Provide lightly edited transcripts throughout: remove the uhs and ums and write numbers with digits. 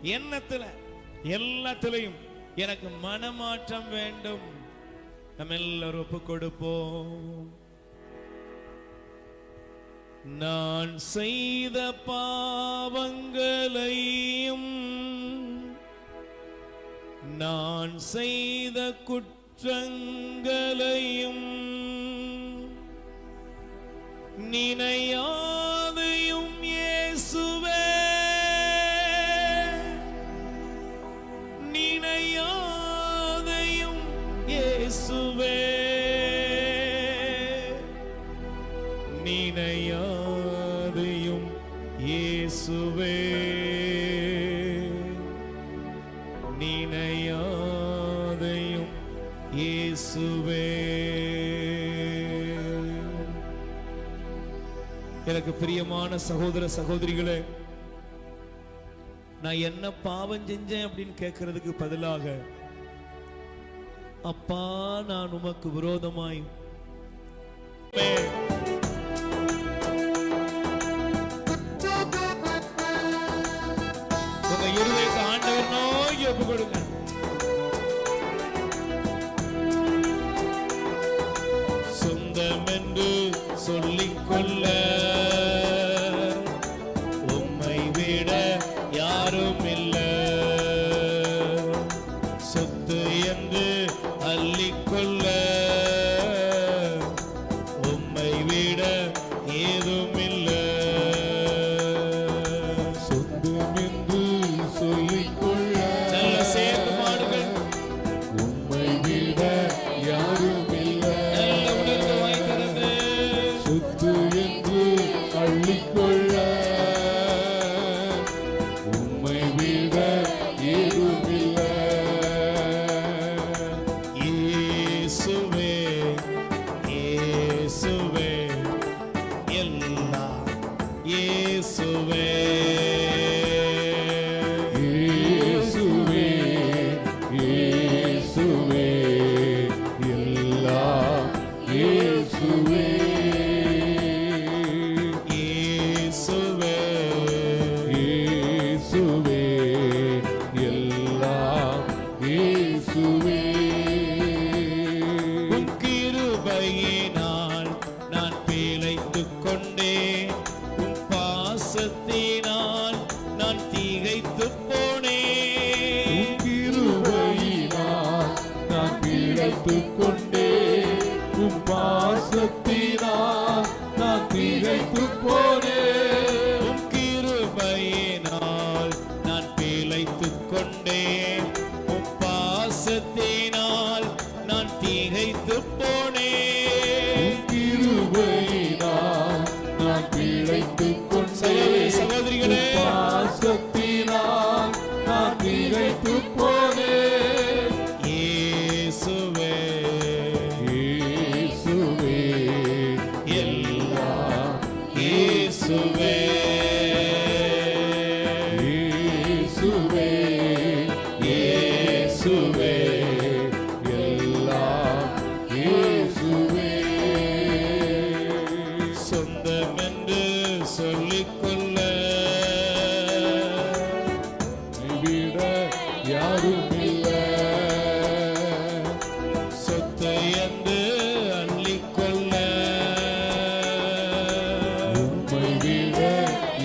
எண்ணத்துல எல்லாத்திலையும் எனக்கு மனமாற்றம் வேண்டும். நம்ம எல்லாரும் ஒப்பு கொடுப்போம். நான் செய்த பாவங்களையும் நான் செய்த குற்றங்களையும் நினையாதையும் இயேசுவே, நினையாதையும் இயேசுவே, நினையாதையும் இயேசுவே, நினையாதையும் இயேசுவே. எனக்கு பிரியமான சகோதர சகோதரிகளே, நான் என்ன பாவம் செஞ்சேன் அப்படின்னு கேட்கறதுக்கு பதிலாக, அப்பா நான் உமக்கு விரோதமாய் உங்க இருதயத்தை ஆண்டவர் நோக்கி ஒப்பு கொடுங்க. சொந்தம் என்று சொல்லிக்கொள்ள உம்மை விட யாரும் இல்லை. சொத்து என்று அள்ளிக்கொள்ள உம்மை விட ஏதும் இல்லை. சொந்தம் என்று சொல்லிக்கொள்ள நல்ல சேர்ந்து பாடுங்கள். உம்மை விட யாரும் இல்லை. நல்ல உணர்ந்து வாய் திறந்து சொத்து என்று அள்ளிக்கொள்ள உம்மை விட ஏதும் இல்லை. இயேசுவே, இயேசுவே, எல்லாம் இயேசுவே. இயேசுவே, இயேசுவே, எல்லாம் இயேசுவே. இயேசுவே, இயேசுவே, எல்லாம் இயேசுவே. உம் கிருபையினால் நான் பிழைத்துக் கொண்டேன். உம் பாசத்தினால் நான் திகைத்துப் போனேன். கிருபையினால் நான் பிழைத்துக் கொண்டேன். உம் பாசத்தினால் நான் திகைத்துப் போனேன். உம் கிருபையினால் நான் பிழைத்துக் கொண்டேன். உம் பாசத்தினால் நான் திகைத்துப் போனேன். கிருபையினால் நான் பிழைத்துக் கொண்டேன். சகோதரிகளே, பாசத்தினால் நான் திகைத்துப் போனேன். இயேசுவே, இயேசுவே, எல்லாம் இயேசுவே. இயேசுவே, இயேசுவே, எல்லாம் இயேசுவே. சொந்தம் என்று சொல்லிக்கொள்ள விட யாரும் இல்லை. சொத்து என்று அள்ளிக்கொள்ள உம்மை விட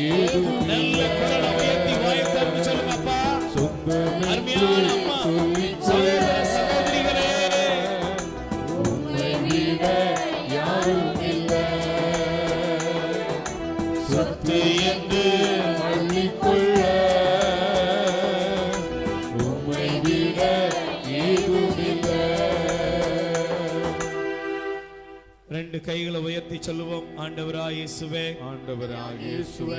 ஏதும் நல்ல குரலை உயர்த்தி வாயை திறந்து சொல்லுங்க அப்பா. சொந்தம் அருமையான அம்மா, சகோதர சகோதரிகளே, உம்மை விட யாரும் இல்லை. சொத்து என்று அள்ளிக்கொள்ள உம்மை விட ஏதும் இல்லை. ரெண்டு கைகளை உயர்த்தி சொல்லுவோம். ஆண்டவராய் இயேசுவே, ஆண்டவராகிய இயேசுவே,